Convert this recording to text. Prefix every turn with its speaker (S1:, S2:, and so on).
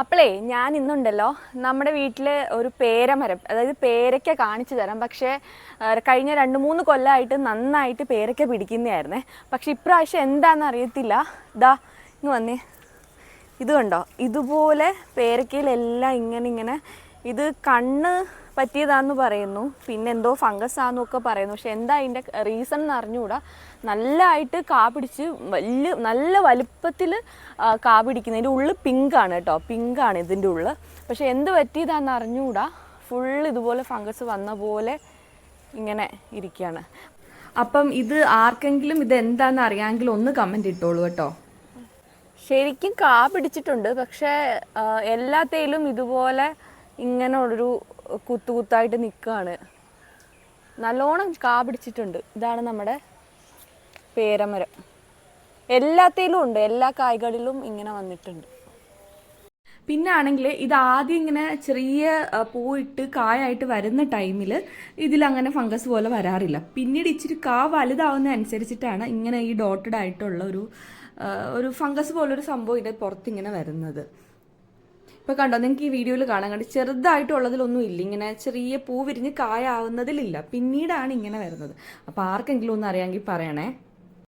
S1: അപ്പോളേ ഞാൻ ഇന്നുണ്ടല്ലോ നമ്മുടെ വീട്ടിൽ ഒരു പേരമരം, അതായത് പേരയ്ക്ക കാണിച്ചു തരാം. പക്ഷേ കഴിഞ്ഞ 2-3 കൊല്ലമായിട്ട് നന്നായിട്ട് പേരയ്ക്ക പിടിക്കുന്നതായിരുന്നേ. പക്ഷെ ഇപ്രാവശ്യം എന്താണെന്ന് അറിയത്തില്ല. ഇതാ ഇങ്ങ് വന്നേ, ഇത് കണ്ടോ, ഇതുപോലെ പേരയ്ക്കയിലെല്ലാം ഇങ്ങനെ ഇത് കണ്ണ് പറ്റിയതാന്ന് പറയുന്നു, പിന്നെ എന്തോ ഫംഗസ് ആണെന്നൊക്കെ പറയുന്നു. പക്ഷെ എന്താ അതിൻ്റെ റീസൺ എന്ന് അറിഞ്ഞുകൂടാ. നല്ലതായിട്ട് കാ പിടിച്ച് നല്ല വലുപ്പത്തിൽ കാ പിടിക്കുന്നത്. ഇതിൻ്റെ ഉള്ളിൽ പിങ്കാണ് കേട്ടോ, പിങ്കാണ് ഇതിൻ്റെ ഉള്ളിൽ. പക്ഷെ എന്ത് പറ്റിയതാണെന്ന് അറിഞ്ഞുകൂടാ. ഫുൾ ഇതുപോലെ ഫംഗസ് വന്ന പോലെ ഇങ്ങനെ ഇരിക്കുകയാണ്. അപ്പം ഇത് ആർക്കെങ്കിലും ഇത് എന്താണെന്ന് അറിയാമെങ്കിൽ ഒന്ന് കമൻറ്റ് ഇട്ടോളൂ കേട്ടോ. ശരിക്കും കാ പിടിച്ചിട്ടുണ്ട്, പക്ഷേ എല്ലാത്തേലും ഇതുപോലെ ഇങ്ങനെ ഒരു കുത്തായിട്ട് നിൽക്കുകയാണ്. നല്ലോണം കാ പിടിച്ചിട്ടുണ്ട്. ഇതാണ് നമ്മുടെ പേരമരം. എല്ലാത്തേലും ഉണ്ട്, എല്ലാ കായ്കളിലും ഇങ്ങനെ വന്നിട്ടുണ്ട്. പിന്നെ ആണെങ്കിൽ ഇത് ആദ്യം ഇങ്ങനെ ചെറിയ പൂവിട്ട് കായായിട്ട് വരുന്ന ടൈമിൽ ഇതിലങ്ങനെ ഫംഗസ് പോലെ വരാറില്ല. പിന്നീട് ഇച്ചിരി കാ വലുതാവുന്ന അനുസരിച്ചിട്ടാണ് ഇങ്ങനെ ഈ ഡോട്ടഡ് ആയിട്ടുള്ള ഒരു ഫംഗസ് പോലൊരു സംഭവം ഇതിൻ്റെ പുറത്തിങ്ങനെ വരുന്നത്. ഇപ്പോൾ കണ്ടോ, നിങ്ങൾക്ക് ഈ വീഡിയോയിൽ കാണാൻ കണ്ട് ചെറുതായിട്ടുള്ളതിലൊന്നും ഇല്ല, ഇങ്ങനെ ചെറിയ പൂ വിരിഞ്ഞ് കായാവുന്നതിലില്ല. പിന്നീടാണ് ഇങ്ങനെ വരുന്നത്. അപ്പോൾ ആർക്കെങ്കിലും ഒന്ന് അറിയാമെങ്കിൽ പറയണേ.